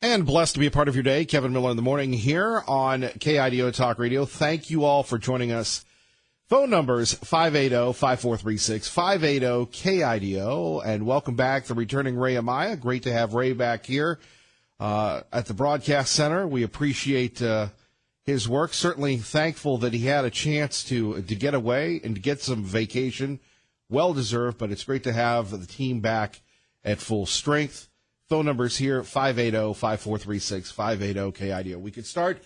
And blessed to be a part of your day. Kevin Miller in the morning here on KIDO Talk Radio. Thank you all for joining us. Phone numbers 580-5436, 580-KIDO. And welcome back, the returning Ray Amaya. Great to have Ray back here at the Broadcast Center. We appreciate his work. Certainly thankful that he had a chance to get away and to get some vacation. Well-deserved, but it's great to have the team back at full strength. Phone numbers here, 580-5436, 580-KIDO. We could start,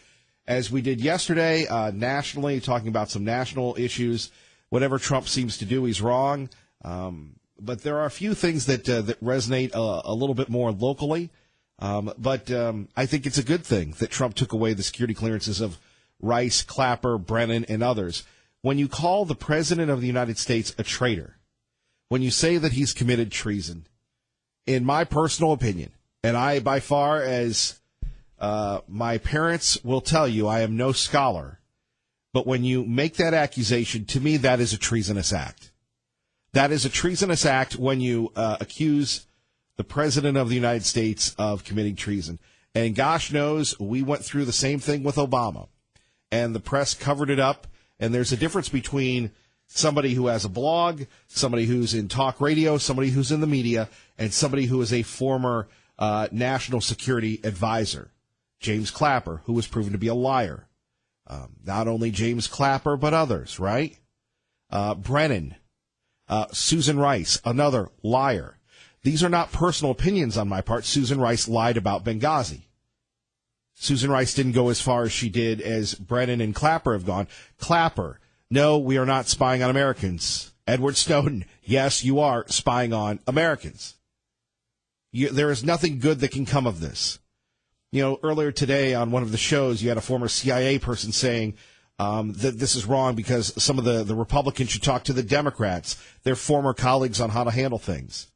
as we did yesterday, nationally, talking about some national issues. Whatever Trump seems to do, he's wrong. But there are a few things that resonate a little bit more locally. But I think it's a good thing that Trump took away the security clearances of Rice, Clapper, Brennan, and others. When you call the President of the United States a traitor, when you say that he's committed treason, in my personal opinion, and I, by far, as my parents will tell you, I am no scholar, but when you make that accusation, to me, that is a treasonous act. That is a treasonous act when you accuse the President of the United States of committing treason. And gosh knows, we went through the same thing with Obama, and the press covered it up, and there's a difference between somebody who has a blog, somebody who's in talk radio, somebody who's in the media, and somebody who is a former national security advisor. James Clapper, who was proven to be a liar. Not only James Clapper, but others, right? Brennan, Susan Rice, another liar. These are not personal opinions on my part. Susan Rice lied about Benghazi. Susan Rice didn't go as far as she did as Brennan and Clapper have gone. Clapper, no, we are not spying on Americans. Edward Snowden, yes, you are spying on Americans. There is nothing good that can come of this. You know, earlier today on one of the shows, you had a former CIA person saying that this is wrong because some of the Republicans should talk to the Democrats, their former colleagues, on how to handle things.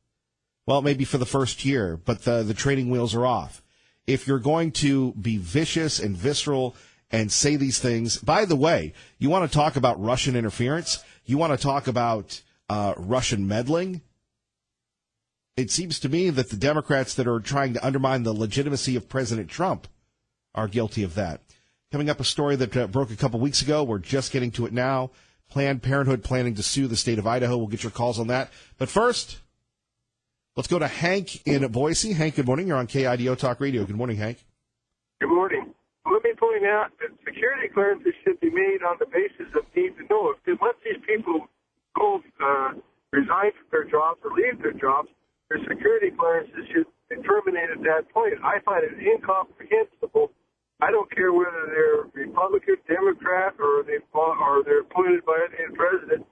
Well, maybe for the first year, but the training wheels are off. If you're going to be vicious and visceral and say these things, by the way, you want to talk about Russian interference? You want to talk about Russian meddling? It seems to me that the Democrats that are trying to undermine the legitimacy of President Trump are guilty of that. Coming up, a story that broke a couple weeks ago. We're just getting to it now. Planned Parenthood planning to sue the state of Idaho. We'll get your calls on that. But first, let's go to Hank in Boise. Hank, good morning. You're on KIDO Talk Radio. Good morning, Hank. Good morning. Let me point out that security clearances should be made on the basis of need to know. If once these people go resign from their jobs or leave their jobs, their security clearances should be terminated at that point. I find it incomprehensible. I don't care whether they're Republican, Democrat, or they're appointed by a president.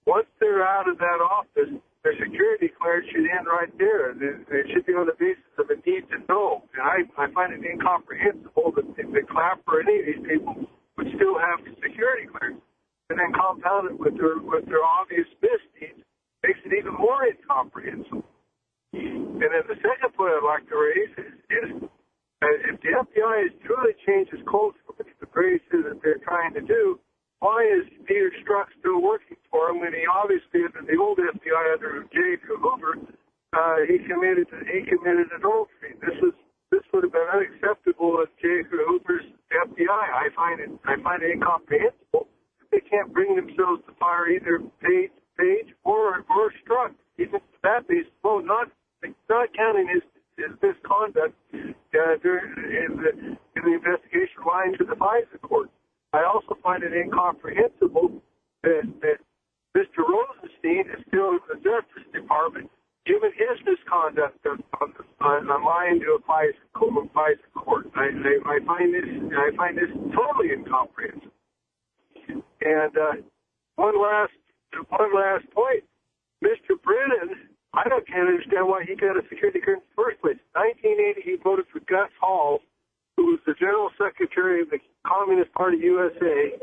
Once they're out of that office, their security clearance should end right there. It should be on the basis of a need to know. And I find it incomprehensible that the Clapper or any of these people would still have security clearance. And then compound it with their obvious misdeeds makes it even more incomprehensible. And then the second point I'd like to raise is if the FBI has truly changed its culture, which the praise is that they're trying to do, why is Peter Strzok still working for him when he obviously, under the old FBI under J. Edgar Hoover, he committed adultery? This would have been unacceptable at J. Edgar Hoover's FBI. I find it incomprehensible. They can't bring themselves to fire either Page or Strzok. Even that is not counting his misconduct in the investigation line to the FISA court. I also find it incomprehensible that Mr. Rosenstein is still in the Justice Department, given his misconduct on the line to a FISA court. I find this totally incomprehensible. And one last point, Mr. Brennan, can't understand why he got a security clearance in the first place. In 1980, he voted for Gus Hall, who was the General Secretary of the Communist Party USA,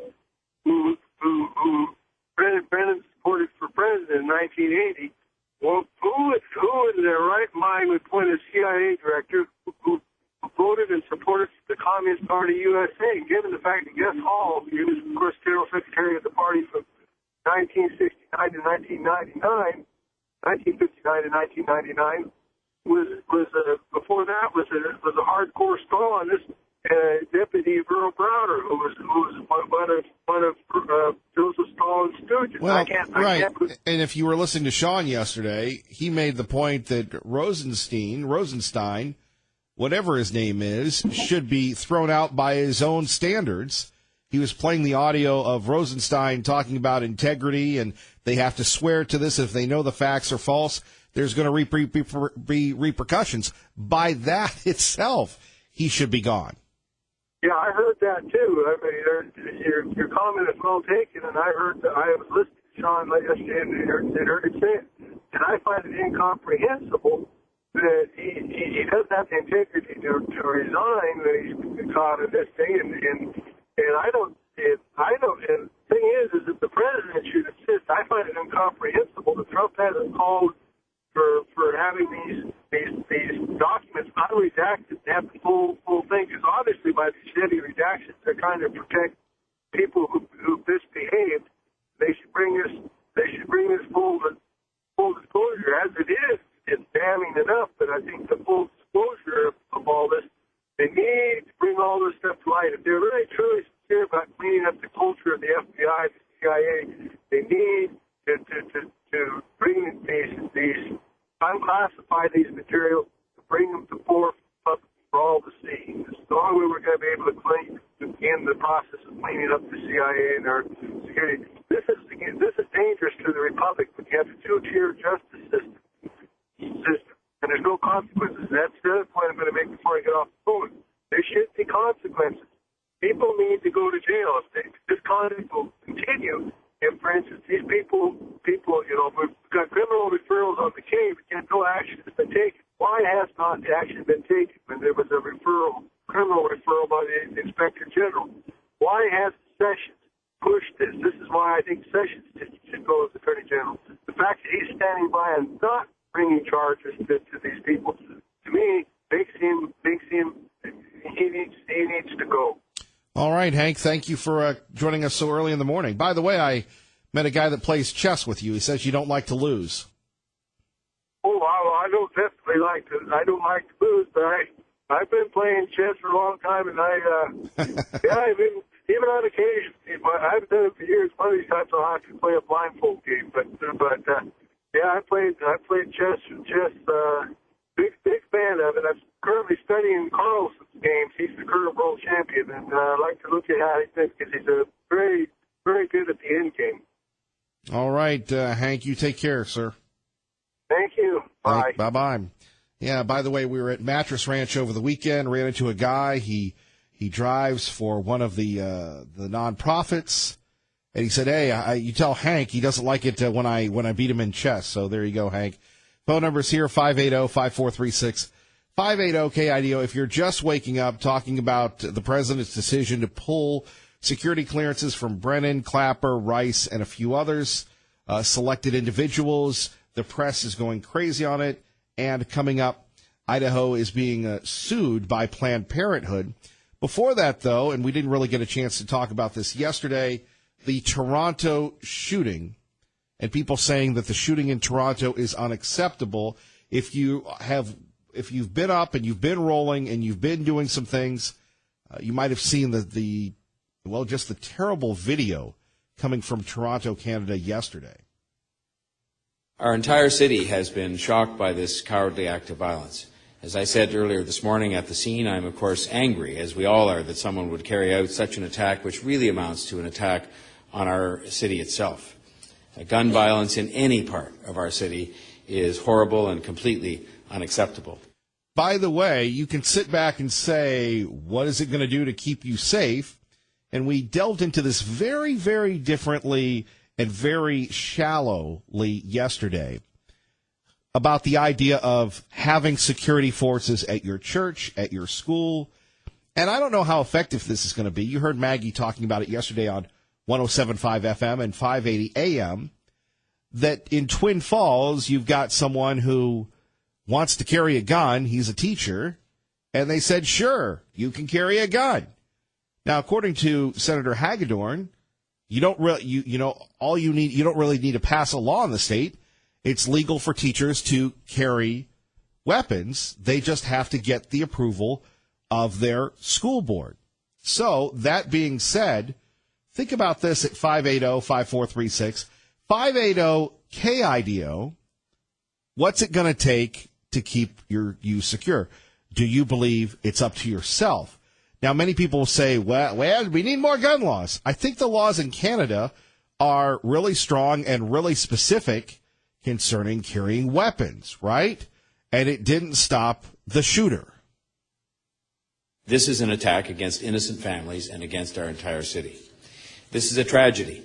who Brennan supported for president in 1980. Well, who in their right mind would point a CIA director who voted and supported the Communist Party USA, given the fact that Gus Hall, he was, of course, General Secretary of the party from 1969 to 1999, 1959 to 1999, was a before that was a hardcore stall on this Deputy Earl Browder, who was one of Joseph Stalin's stooges. Well, I can't. And if you were listening to Sean yesterday, he made the point that Rosenstein, whatever his name is, should be thrown out by his own standards. He was playing the audio of Rosenstein talking about integrity, and they have to swear to this. If they know the facts are false, there's going to be repercussions. By that itself, he should be gone. Yeah, I heard that too. I mean, your comment is well taken, and I was listening to Sean yesterday and heard him say it, and I find it incomprehensible that he doesn't have the integrity to resign when he's caught in this thing, and I don't. And the thing is that the president should insist. I find it incomprehensible that Trump hasn't called for having these documents unredacted and have the full thing, because obviously by these heavy redactions they're trying to protect people who misbehaved. They should bring this full disclosure. As it is, it's damning enough, but I think the full disclosure of all this, they need to bring all this stuff to light. If they're really truly sincere about cleaning up the culture of the FBI, the CIA, they need to bring these unclassify these materials, to bring them to forefront for all to see. It's the only way we're going to be able to begin the process of cleaning up the CIA and our security. This is dangerous to the republic. We have a two-tier justice system, and there's no consequences. That's the other point I'm going to make before I get off the phone. There should be consequences. People need to go to jail. If this conduct will continue, if, for instance, these people, we've got criminal referrals on the case, and no action has been taken. Why has not action been taken when there was a criminal referral by the Inspector General? Why has Sessions pushed this? This is why I think Sessions should go as Attorney General. The fact that he's standing by and not bringing charges to these people, to me, makes him he needs to go. All right, Hank, thank you for joining us so early in the morning. By the way, I met a guy that plays chess with you. He says you don't like to lose. Oh, I don't definitely like to. I don't like to lose, but I've been playing chess for a long time, and I've been, even on occasion, I've done it for years. One of these times I'll have to play a blindfold game, but yeah, I played chess. Big fan of it. I'm currently studying Carlson's games. He's the current world champion, and I like to look at how he thinks, because he's a very, very good at the end game. All right, Hank, you take care, sir. Thank you. Bye. Bye-bye. Yeah, by the way, we were at Mattress Ranch over the weekend, ran into a guy. He drives for one of the nonprofits, and he said, hey, you tell Hank he doesn't like it when I beat him in chess. So there you go, Hank. Phone number's here, 580-5436, 580-KIDO. If you're just waking up, talking about the president's decision to pull security clearances from Brennan, Clapper, Rice, and a few others, selected individuals. The press is going crazy on it. And coming up, Idaho is being sued by Planned Parenthood. Before that, though, and we didn't really get a chance to talk about this yesterday, the Toronto shooting, and people saying that the shooting in Toronto is unacceptable. If you've been up and you've been rolling and you've been doing some things, you might have seen just the terrible video coming from Toronto, Canada yesterday. Our entire city has been shocked by this cowardly act of violence. As I said earlier this morning at the scene, I'm of course angry, as we all are, that someone would carry out such an attack, which really amounts to an attack on our city itself. Gun violence in any part of our city is horrible and completely unacceptable. By the way, you can sit back and say, what is it going to do to keep you safe? And we delved into this very, very differently and very shallowly yesterday about the idea of having security forces at your church, at your school. And I don't know how effective this is going to be. You heard Maggie talking about it yesterday on 107.5 FM and 580 AM, that in Twin Falls, you've got someone who wants to carry a gun. He's a teacher. And they said, sure, you can carry a gun. Now, according to Senator Hagedorn, you don't really, you don't really need to pass a law in the state. It's legal for teachers to carry weapons. They just have to get the approval of their school board. So that being said, think about this at 580-5436. 580-KIDO. What's it going to take to keep you secure? Do you believe it's up to yourself? Now, many people will say, well, we need more gun laws. I think the laws in Canada are really strong and really specific concerning carrying weapons, right? And it didn't stop the shooter. This is an attack against innocent families and against our entire city. This is a tragedy,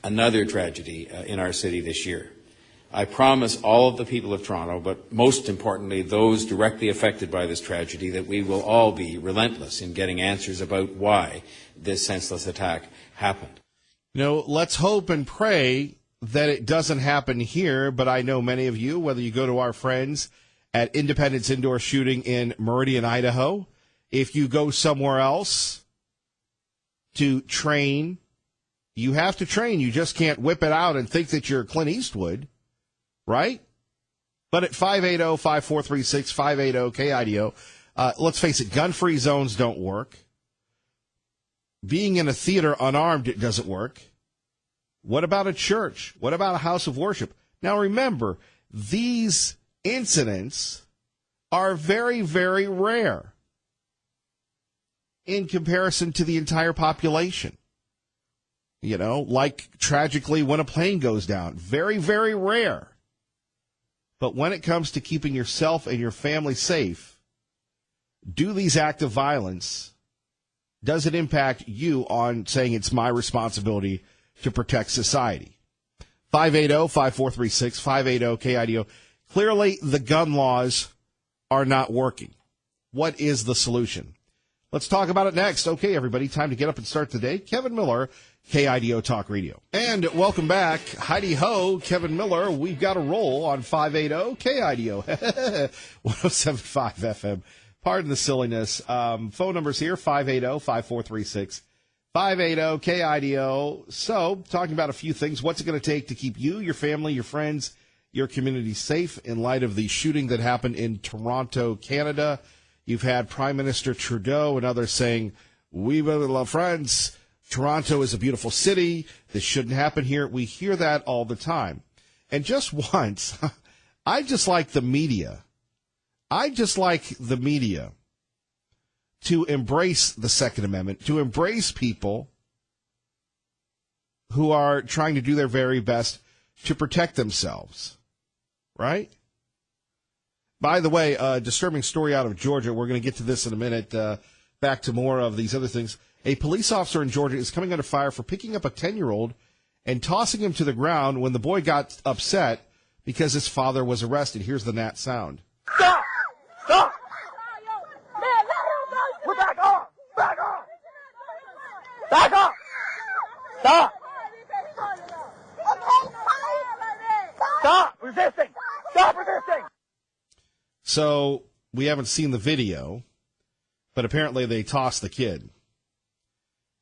another tragedy in our city this year. I promise all of the people of Toronto, but most importantly, those directly affected by this tragedy, that we will all be relentless in getting answers about why this senseless attack happened. You know, let's hope and pray that it doesn't happen here, but I know many of you, whether you go to our friends at Independence Indoor Shooting in Meridian, Idaho, if you go somewhere else to train, you have to train. You just can't whip it out and think that you're Clint Eastwood, right? But at 580-5436, 580-KIDO, let's face it, gun-free zones don't work. Being in a theater unarmed, it doesn't work. What about a church? What about a house of worship? Now remember, these incidents are very, very rare in comparison to the entire population. You know, like tragically when a plane goes down. Very, very rare. But when it comes to keeping yourself and your family safe, do these acts of violence, does it impact you on saying it's my responsibility to protect society? 580-5436, 580-KIDO. Clearly, the gun laws are not working. What is the solution? Let's talk about it next. Okay, everybody, time to get up and start the day. Kevin Miller, KIDO Talk Radio. And welcome back. Heidi Ho, Kevin Miller. We've got a roll on 580-KIDO. 107.5 FM. Pardon the silliness. Phone numbers here, 580-5436. 580-KIDO. So, talking about a few things. What's it going to take to keep you, your family, your friends, your community safe in light of the shooting that happened in Toronto, Canada? You've had Prime Minister Trudeau and others saying, we really love friends. Toronto is a beautiful city. This shouldn't happen here. We hear that all the time. And just once, I just like the media. To embrace the Second Amendment, to embrace people who are trying to do their very best to protect themselves, right? By the way, a disturbing story out of Georgia. We're going to get to this in a minute. Back to more of these other things. A police officer in Georgia is coming under fire for picking up a 10-year-old and tossing him to the ground when the boy got upset because his father was arrested. Here's the Nat sound. Stop! Stop! We're back off! Back off! Back off! Stop! Stop resisting! Stop resisting! So we haven't seen the video, but apparently they tossed the kid.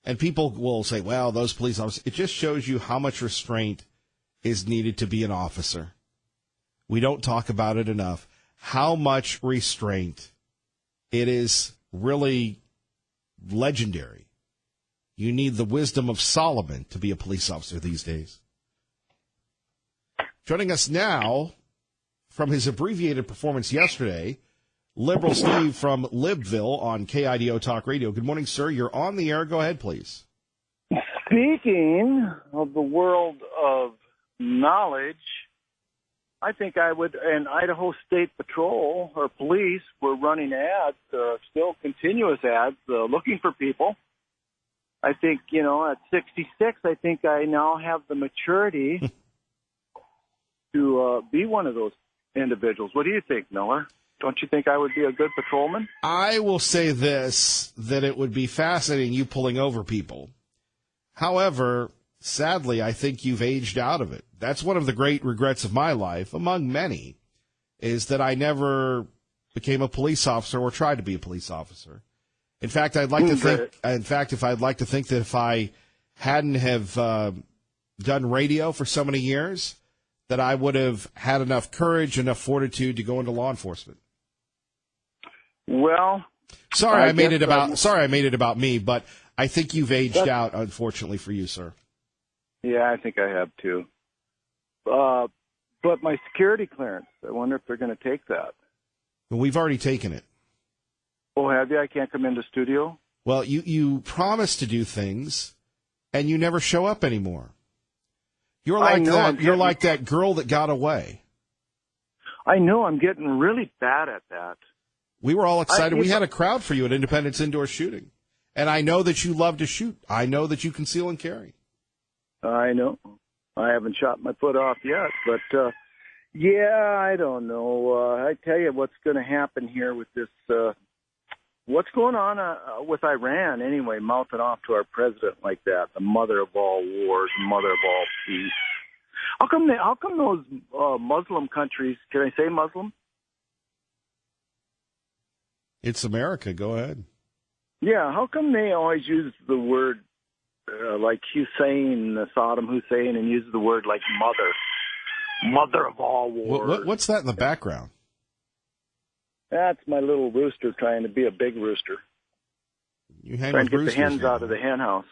And people will say, well, those police officers, it just shows you how much restraint is needed to be an officer. We don't talk about it enough. How much restraint. It is really legendary. You need the wisdom of Solomon to be a police officer these days. Joining us now from his abbreviated performance yesterday, Liberal Steve from Libville on KIDO Talk Radio. Good morning, sir. You're on the air. Go ahead, please. Speaking of the world of knowledge, I think I would, and Idaho State Patrol or police were running ads, still continuous ads, looking for people. I think, at 66, I think I now have the maturity to be one of those individuals. What do you think, Miller? Don't you think I would be a good patrolman? I will say this, that it would be fascinating you pulling over people. However, sadly, I think you've aged out of it. That's one of the great regrets of my life, among many, is that I never became a police officer or tried to be a police officer. In fact, I'd like to think, if if I hadn't have done radio for so many years, that I would have had enough courage, enough fortitude to go into law enforcement. Well, sorry I made it about me, but I think you've aged out, unfortunately for you, sir. Yeah, I think I have too. But my security clearance, I wonder if they're going to take that. Well, we've already taken it. Oh, have you? I can't come into studio? Well, you promise to do things, and you never show up anymore. You're like that. You're like that girl that got away. I know. I'm getting really bad at that. We were all excited. We had a crowd for you at Independence Indoor Shooting. And I know that you love to shoot. I know that you conceal and carry. I know. I haven't shot my foot off yet. But, yeah, I don't know. I tell you what's going to happen here with this. What's going on with Iran, anyway, mouthing off to our president like that, the mother of all wars, mother of all peace. How come those Muslim countries, can I say Muslim? It's America. Go ahead. Yeah, how come they always use the word like Hussein, Saddam Hussein, and use the word like mother of all wars? What's that in the background? That's my little rooster trying to be a big rooster. You hang trying to get roosters, the hens out of the hen house.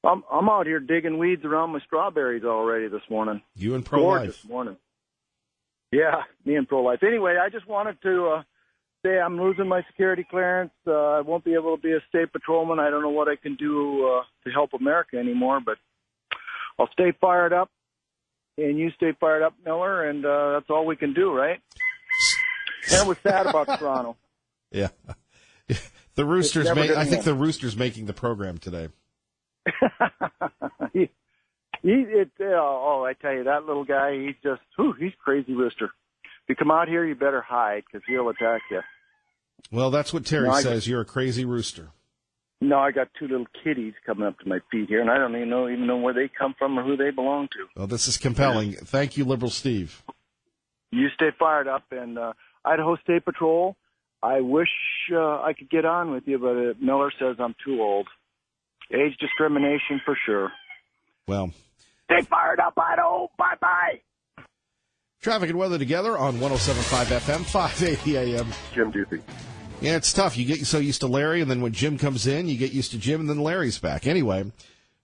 I'm out here digging weeds around my strawberries already this morning. You and pro-life. Gorgeous morning. Yeah, me and pro-life. Anyway, I just wanted to say I'm losing my security clearance. I won't be able to be a state patrolman. I don't know what I can do to help America anymore, but I'll stay fired up, and you stay fired up, Miller, and that's all we can do, right? That was sad about Toronto. Yeah. The Roosters I think the Roosters making the program today. I tell you, that little guy, he's crazy rooster. If you come out here, you better hide because he'll attack you. Well, that's what Terry says. You're a crazy rooster. No, I got two little kitties coming up to my feet here, and I don't even know where they come from or who they belong to. Well, this is compelling. Thank you, Liberal Steve. You stay fired up, and Idaho State Patrol, I wish I could get on with you, but Miller says I'm too old. Age discrimination for sure. Well, stay fired up, Idaho. Bye-bye. Traffic and weather together on 107.5 FM, 580 AM. Jim Duthie. Yeah, it's tough. You get so used to Larry, and then when Jim comes in, you get used to Jim, and then Larry's back. Anyway,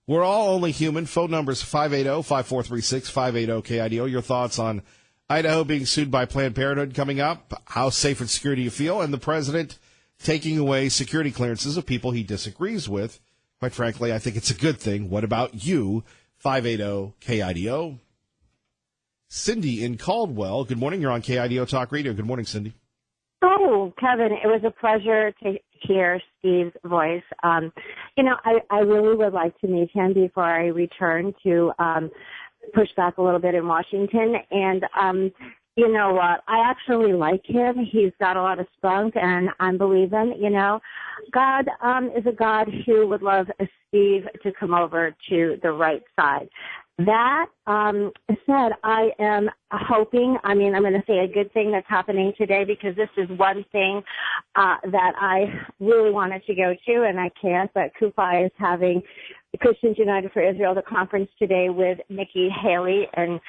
we're all only human. Phone numbers 580-5436, 580-KIDO. Your thoughts on Idaho being sued by Planned Parenthood coming up, how safe and secure do you feel, and the president taking away security clearances of people he disagrees with. Quite frankly, I think it's a good thing. What about you? 580-KIDO. Cindy in Caldwell. Good morning. You're on KIDO Talk Radio. Good morning, Cindy. Oh, Kevin, it was a pleasure to hear Steve's voice. I really would like to meet him before I return to push back a little bit in Washington. And you know what? I actually like him. He's got a lot of spunk, and I'm believing, God is a God who would love Steve to come over to the right side. That said, I am hoping, I'm going to say a good thing that's happening today because this is one thing that I really wanted to go to, and I can't, but KUFI is having Christians United for Israel, the conference today with Nikki Haley and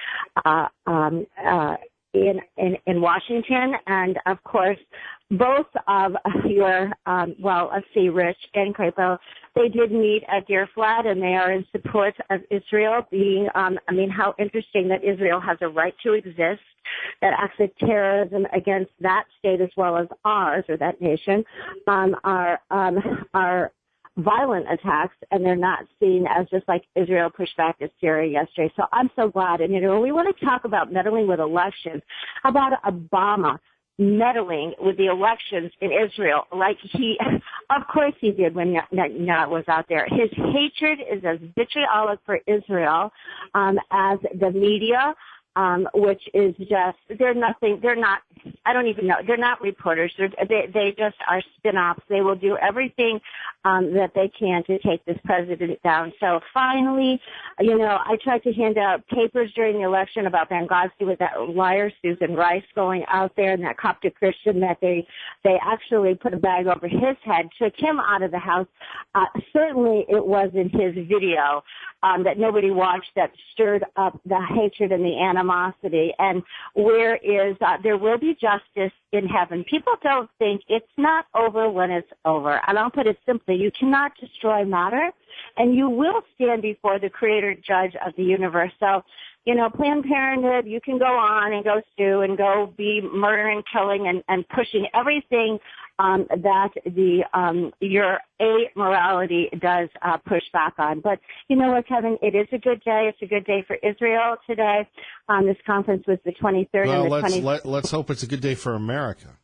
in Washington, and of course, both of your, Rich and Crapo, they did meet at Deer Flat, and they are in support of Israel being, how interesting that Israel has a right to exist, that acts of terrorism against that state as well as ours, or that nation, are violent attacks, and they're not seen as just like Israel pushed back at Syria yesterday. So I'm so glad. And, we want to talk about meddling with elections. How about Obama meddling with the elections in Israel like of course he did when Netanyahu was out there. His hatred is as vitriolic for Israel as the media, which is just, they're not reporters. They just are spin-offs. They will do everything that they can to take this president down. So finally, I tried to hand out papers during the election about Benghazi with that liar Susan Rice going out there and that Coptic Christian that they actually put a bag over his head, took him out of the house. Certainly it was in his video. that nobody watched that stirred up the hatred and the animosity. And where is, there will be justice in heaven. People don't think it's not over when it's over. And I'll put it simply, you cannot destroy matter, and you will stand before the creator judge of the universe. So, Planned Parenthood, you can go on and go sue and go be murdering, killing, and pushing everything that your morality does push back on. But you know what, Kevin? It is a good day. It's a good day for Israel today. This conference was the 23rd Well, and the 20th. let's hope it's a good day for America.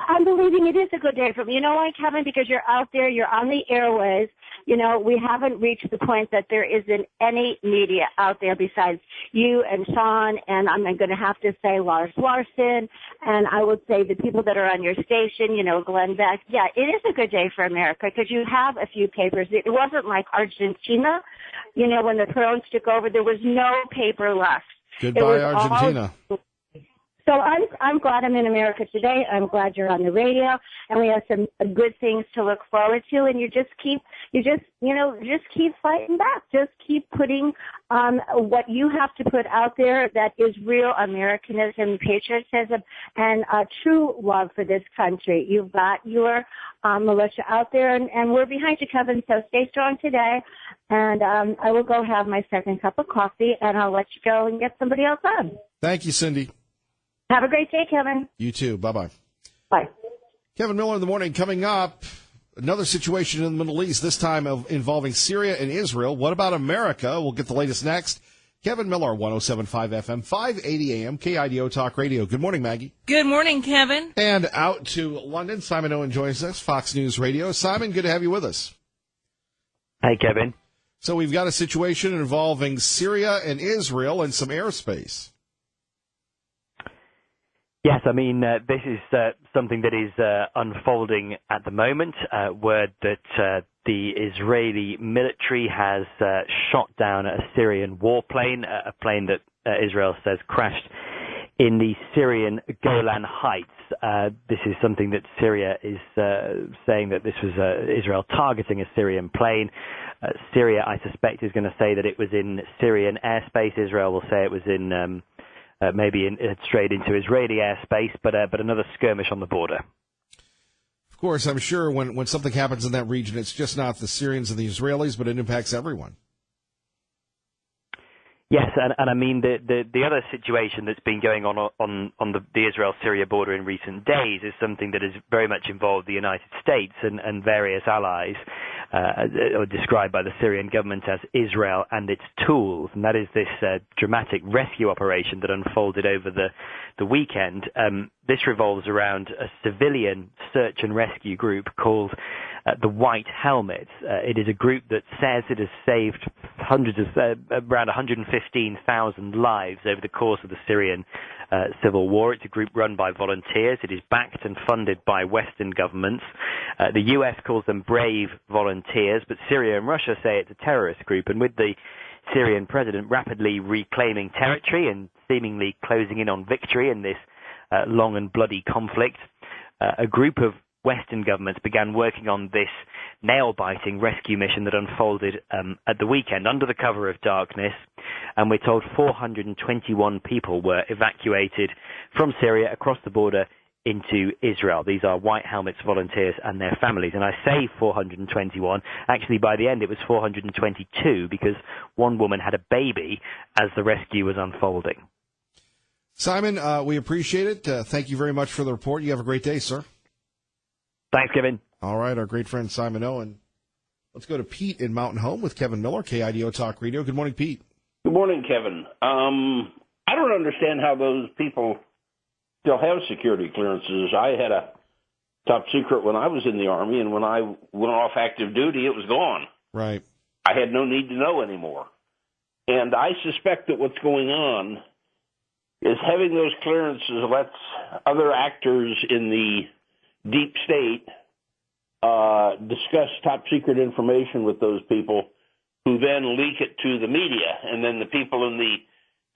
I'm believing it is a good day for me. You know why, Kevin? Because you're out there, you're on the airways. We haven't reached the point that there isn't any media out there besides you and Sean, and I'm going to have to say Lars Larson, and I would say the people that are on your station, Glenn Beck. Yeah, it is a good day for America because you have a few papers. It wasn't like Argentina, when the Thrones took over, there was no paper left. Goodbye, Argentina. So I'm glad I'm in America today. I'm glad you're on the radio, and we have some good things to look forward to. And you just keep fighting back. Just keep putting what you have to put out there that is real Americanism, patriotism, and true love for this country. You've got your militia out there, and we're behind you, Kevin. So stay strong today. And I will go have my second cup of coffee, and I'll let you go and get somebody else on. Thank you, Cindy. Have a great day, Kevin. You too. Bye-bye. Bye. Kevin Miller in the morning. Coming up, another situation in the Middle East, this time involving Syria and Israel. What about America? We'll get the latest next. Kevin Miller, 107.5 FM, 580 AM, KIDO Talk Radio. Good morning, Maggie. Good morning, Kevin. And out to London, Simon Owen joins us, Fox News Radio. Simon, good to have you with us. Hi, Kevin. So we've got a situation involving Syria and Israel and some airspace. Yes, I mean, this is something that is unfolding at the moment. Word that the Israeli military has shot down a Syrian warplane, a plane that Israel says crashed in the Syrian Golan Heights. This is something that Syria is saying that this was Israel targeting a Syrian plane. Syria, I suspect, is going to say that it was in Syrian airspace. Israel will say it was in it strayed into Israeli airspace, but another skirmish on the border. Of course, I'm sure when something happens in that region, it's just not the Syrians and the Israelis, but it impacts everyone. Yes, and I mean the other situation that's been going on the Israel-Syria border in recent days is something that has very much involved the United States and various allies, or described by the Syrian government as Israel and its tools, and that is this dramatic rescue operation that unfolded over the weekend. This revolves around a civilian search and rescue group called the White Helmets. It is a group that says it has saved around 115,000 lives over the course of the Syrian civil war. It's a group run by volunteers. It is backed and funded by Western governments. The U.S. calls them brave volunteers, but Syria and Russia say it's a terrorist group. And with the Syrian president rapidly reclaiming territory and seemingly closing in on victory in this long and bloody conflict, a group of Western governments began working on this nail-biting rescue mission that unfolded at the weekend under the cover of darkness, and we're told 421 people were evacuated from Syria across the border into Israel. These are White Helmets volunteers and their families. And I say 421. Actually, by the end, it was 422 because one woman had a baby as the rescue was unfolding. Simon, we appreciate it. Thank you very much for the report. You have a great day, sir. Thanks, Kevin. All right, our great friend Simon Owen. Let's go to Pete in Mountain Home with Kevin Miller, KIDO Talk Radio. Good morning, Pete. Good morning, Kevin. I don't understand how those people still have security clearances. I had a top secret when I was in the Army, and when I went off active duty, it was gone. Right. I had no need to know anymore. And I suspect that what's going on is having those clearances lets other actors in the deep state discuss top secret information with those people who then leak it to the media. And then the people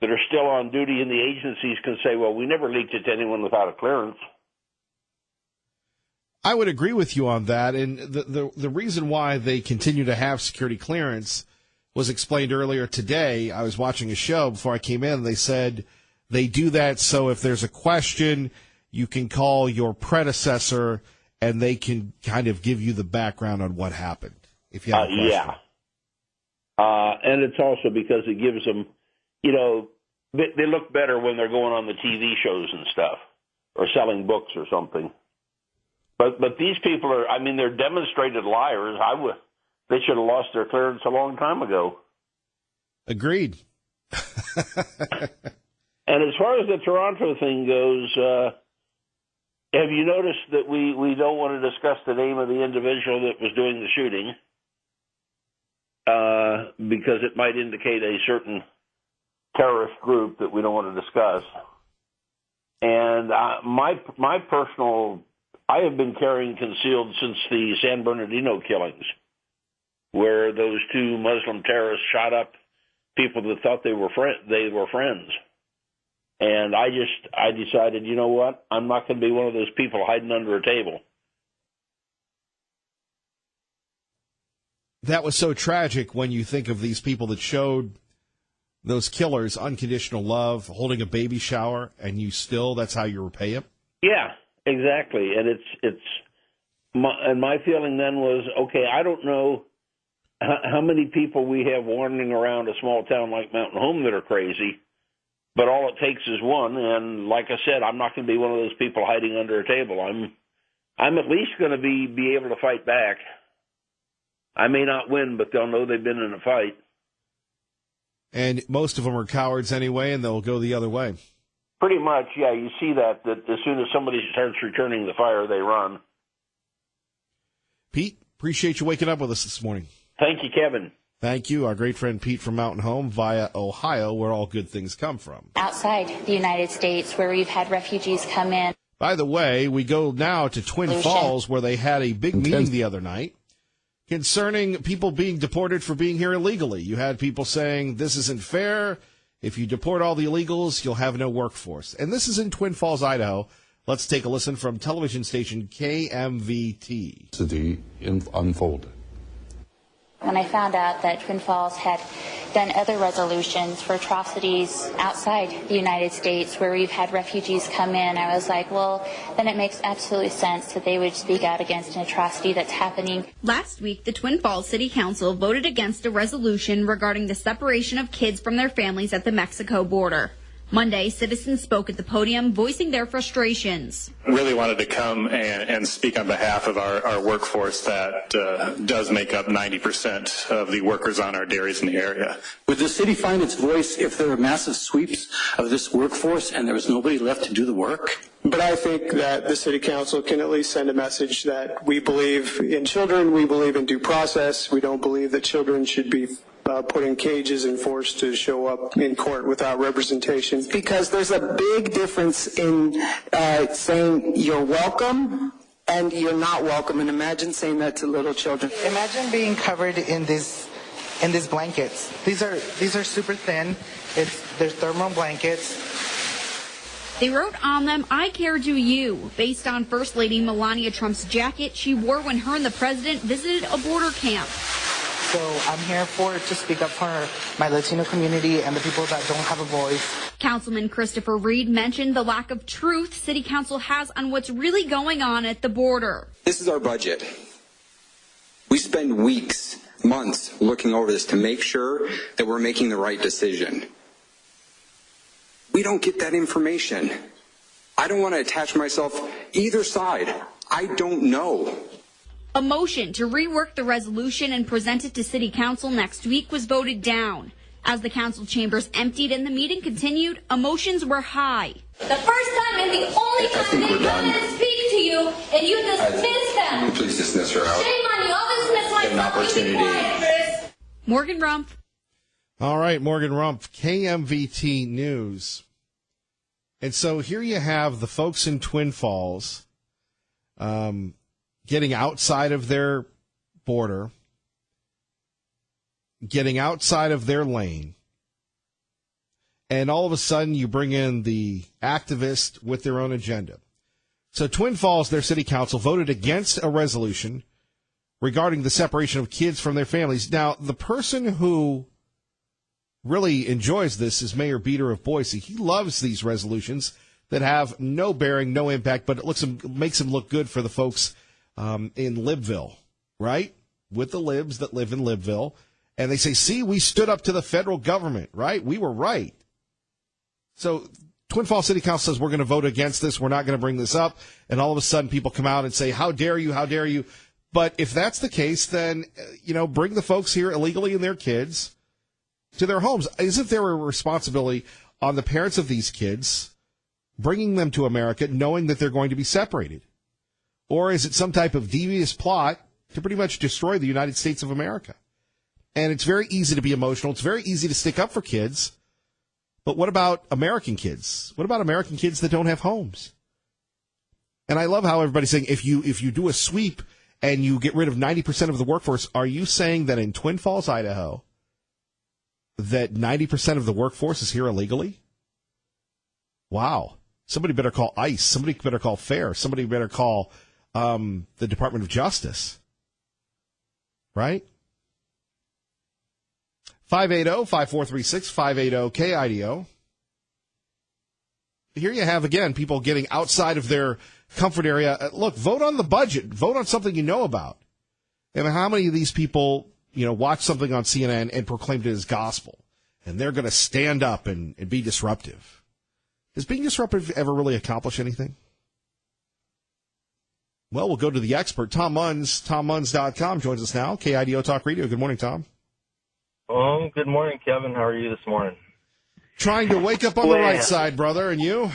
that are still on duty in the agencies can say, well, we never leaked it to anyone without a clearance. I would agree with you on that. And the reason why they continue to have security clearance was explained earlier today. I was watching a show before I came in. They said they do that so if there's a question, you can call your predecessor and they can kind of give you the background on what happened. If you have a question. Yeah. And it's also because it gives them, they look better when they're going on the TV shows and stuff or selling books or something. But these people they're demonstrated liars. They should have lost their clearance a long time ago. Agreed. And as far as the Toronto thing goes, have you noticed that we don't want to discuss the name of the individual that was doing the shooting because it might indicate a certain terrorist group that we don't want to discuss. And my personal, I have been carrying concealed since the San Bernardino killings, where those two Muslim terrorists shot up people that thought they were friends. And I decided, you know what? I'm not going to be one of those people hiding under a table. That was so tragic when you think of these people that showed those killers unconditional love, holding a baby shower, and that's how you repay them? Yeah, exactly. And my feeling then was, okay, I don't know how many people we have wandering around a small town like Mountain Home that are crazy, but all it takes is one. And like I said, I'm not going to be one of those people hiding under a table. I'm at least going to be able to fight back. I may not win, but they'll know they've been in a fight. And most of them are cowards anyway, and they'll go the other way. Pretty much, yeah. You see that as soon as somebody starts returning the fire, they run. Pete, appreciate you waking up with us this morning. Thank you, Kevin. Thank you. Our great friend Pete from Mountain Home via Ohio, where all good things come from. Outside the United States, where we've had refugees come in. By the way, we go now to Twin Falls, where they had a big meeting the other night concerning people being deported for being here illegally. You had people saying, this isn't fair. If you deport all the illegals, you'll have no workforce. And this is in Twin Falls, Idaho. Let's take a listen from television station KMVT. City unfolded. When I found out that Twin Falls had done other resolutions for atrocities outside the United States where we've had refugees come in, I was like, well, then it makes absolute sense that they would speak out against an atrocity that's happening. Last week, the Twin Falls City Council voted against a resolution regarding the separation of kids from their families at the Mexico border. Monday, citizens spoke at the podium voicing their frustrations. Really wanted to come and speak on behalf of our workforce that does make up 90% of the workers on our dairies in the area. Would the city find its voice if there were massive sweeps of this workforce and there was nobody left to do the work? But I think that the city council can at least send a message that we believe in children, we believe in due process, we don't believe that children should be put in cages and forced to show up in court without representation. Because there's a big difference in saying you're welcome and you're not welcome. And imagine saying that to little children. Imagine being covered in these blankets. These are super thin. They're thermal blankets. They wrote on them, "I care do you," based on First Lady Melania Trump's jacket she wore when her and the president visited a border camp. So I'm here to speak up for my Latino community and the people that don't have a voice. Councilman Christopher Reed mentioned the lack of truth City Council has on what's really going on at the border. This is our budget. We spend weeks, months looking over this to make sure that we're making the right decision. We don't get that information. I don't want to attach myself either side. I don't know. A motion to rework the resolution and present it to City Council next week was voted down. As the council chambers emptied and the meeting continued, emotions were high. The first time and the only time they come and speak to you and you dismiss them. Please dismiss her out. Shame on you. I'll dismiss myself. An opportunity. Morgan Rumpf. All right, Morgan Rumpf, KMVT News. And so here you have the folks in Twin Falls getting outside of their border, getting outside of their lane, and all of a sudden you bring in the activists with their own agenda. So Twin Falls, their city council, voted against a resolution regarding the separation of kids from their families. Now, the person who really enjoys this is Mayor Beater of Boise. He loves these resolutions that have no bearing, no impact, but it makes him look good for the folks in Libville, right? With the libs that live in Libville. And they say, see, we stood up to the federal government, right? We were right. So Twin Falls City Council says we're going to vote against this. We're not going to bring this up. And all of a sudden people come out and say, how dare you? How dare you? But if that's the case, then, bring the folks here illegally and their kids to their homes. Isn't there a responsibility on the parents of these kids bringing them to America knowing that they're going to be separated? Or is it some type of devious plot to pretty much destroy the United States of America? And it's very easy to be emotional. It's very easy to stick up for kids. But what about American kids? What about American kids that don't have homes? And I love how everybody's saying if you do a sweep and you get rid of 90% of the workforce, are you saying that in Twin Falls, Idaho, that 90% of the workforce is here illegally? Wow. Somebody better call ICE. Somebody better call FAIR. Somebody better call the Department of Justice. Right? 580-5436, 580-KIDO. Here you have, again, people getting outside of their comfort area. Look, vote on the budget. Vote on something you know about. And how many of these people, watch something on CNN and proclaimed it as gospel? And they're going to stand up and be disruptive. Does being disruptive ever really accomplish anything? Well, we'll go to the expert. Tom Munns, TomMunns.com, joins us now. KIDO Talk Radio. Good morning, Tom. Good morning, Kevin. How are you this morning? Trying to wake up on the right side, brother, and you?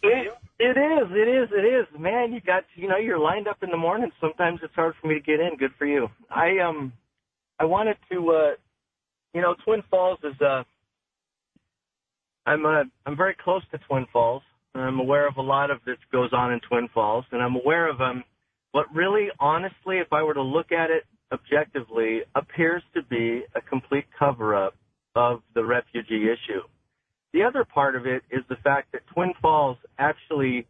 It is. Man, you got, you're lined up in the morning. Sometimes it's hard for me to get in. Good for you. I wanted to, Twin Falls is, I'm very close to Twin Falls. I'm aware of a lot of that goes on in Twin Falls, and I'm aware of what really, honestly, if I were to look at it objectively, appears to be a complete cover-up of the refugee issue. The other part of it is the fact that Twin Falls actually,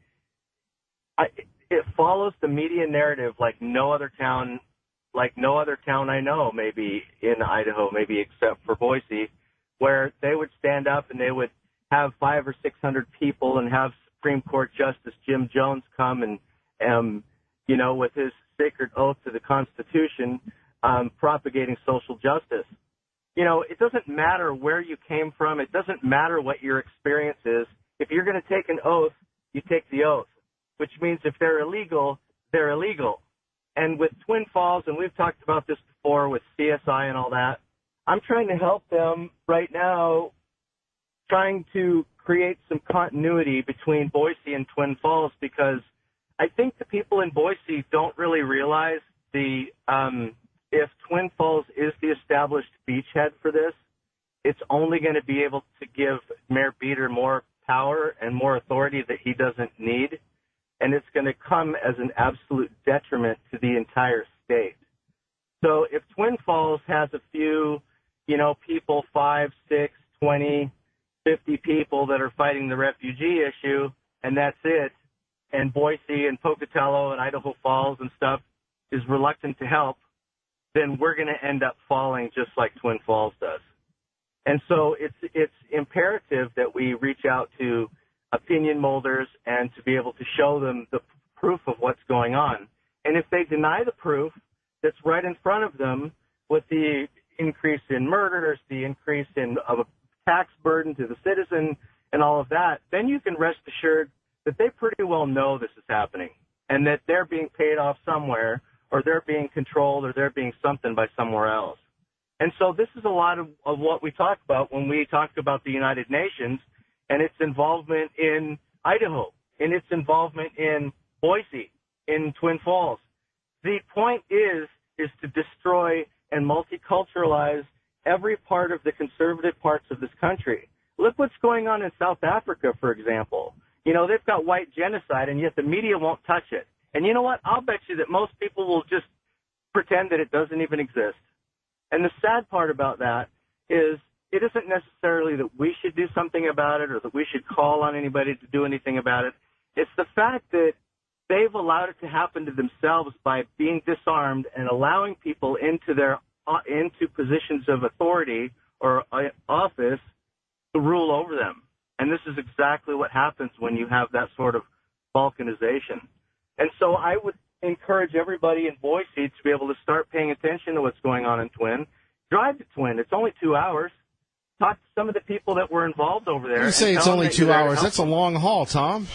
it follows the media narrative like no other town I know, maybe in Idaho, maybe except for Boise, where they would stand up and they would have 500 or 600 people and have Supreme Court Justice Jim Jones come and with his sacred oath to the Constitution, propagating social justice. It doesn't matter where you came from. It doesn't matter what your experience is. If you're going to take an oath, you take the oath, which means if they're illegal, they're illegal. And with Twin Falls, and we've talked about this before with CSI and all that, I'm trying to help them right now, trying to create some continuity between Boise and Twin Falls, because I think the people in Boise don't really realize if Twin Falls is the established beachhead for this, it's only going to be able to give Mayor Beater more power and more authority that he doesn't need, and it's going to come as an absolute detriment to the entire state. So if Twin Falls has a few, people, 5, 6, 20, 50 people that are fighting the refugee issue, and that's it, and Boise and Pocatello and Idaho Falls and stuff is reluctant to help, then we're going to end up falling just like Twin Falls does. And so it's imperative that we reach out to opinion molders and to be able to show them the proof of what's going on. And if they deny the proof that's right in front of them with the increase in murders, the increase of a tax burden to the citizen and all of that, then you can rest assured that they pretty well know this is happening and that they're being paid off somewhere, or they're being controlled, or they're being something by somewhere else. And so this is a lot of what we talk about when we talk about the United Nations and its involvement in Idaho, and its involvement in Boise, in Twin Falls. The point is to destroy and multiculturalize every part of the conservative parts of this country. Look what's going on in South Africa, for example. They've got white genocide, and yet the media won't touch it. And you know what? I'll bet you that most people will just pretend that it doesn't even exist. And the sad part about that is it isn't necessarily that we should do something about it or that we should call on anybody to do anything about it. It's the fact that they've allowed it to happen to themselves by being disarmed and allowing people into positions of authority or office to rule over them. And this is exactly what happens when you have that sort of balkanization. And so I would encourage everybody in Boise to be able to start paying attention to what's going on in Twin. Drive to Twin. It's only 2 hours. Talk to some of the people that were involved over there. You say it's only 2 hours. That's a long haul, Tom.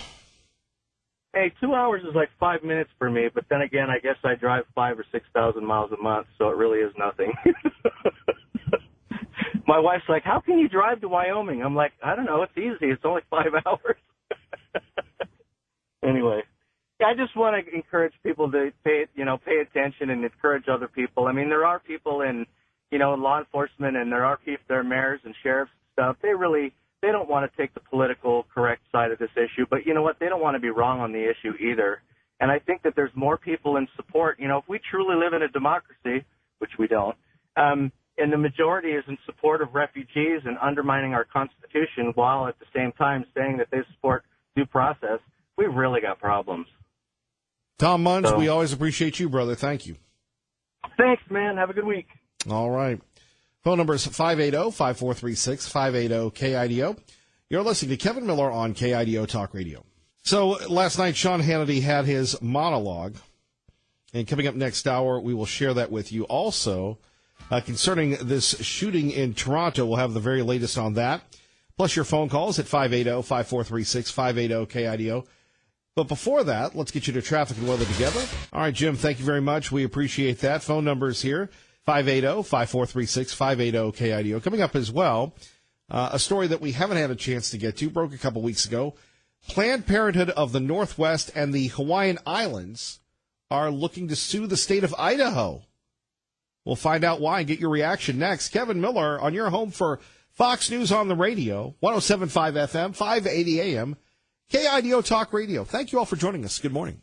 Hey, 2 hours is like 5 minutes for me, but then again, I guess I drive 5,000 or 6,000 miles a month, so it really is nothing. My wife's like, how can you drive to Wyoming? I'm like, I don't know. It's easy. It's only 5 hours. Anyway, I just want to encourage people to pay attention and encourage other people. I mean, there are people in law enforcement, and there are mayors and sheriffs and stuff. They don't want to take the political correct side of this issue, but you know what? They don't want to be wrong on the issue either. And I think that there's more people in support. If we truly live in a democracy, which we don't, and the majority is in support of refugees and undermining our Constitution while at the same time saying that they support due process, we've really got problems. Tom Munns, we always appreciate you, brother. Thank you. Thanks, man. Have a good week. All right. Phone number is 580-5436, 580-KIDO. You're listening to Kevin Miller on KIDO Talk Radio. So last night, Sean Hannity had his monologue, and coming up next hour, we will share that with you. Also, concerning this shooting in Toronto, we'll have the very latest on that, plus your phone calls at 580-5436, 580-KIDO. But before that, let's get you to traffic and weather together. All right, Jim, thank you very much. We appreciate that. Phone numbers here. 580-5436, 580-KIDO. Coming up as well, a story that we haven't had a chance to get to, broke a couple weeks ago. Planned Parenthood of the Northwest and the Hawaiian Islands are looking to sue the state of Idaho. We'll find out why and get your reaction next. Kevin Miller on your home for Fox News on the radio, 107.5 FM, 580 AM, KIDO Talk Radio. Thank you all for joining us. Good morning.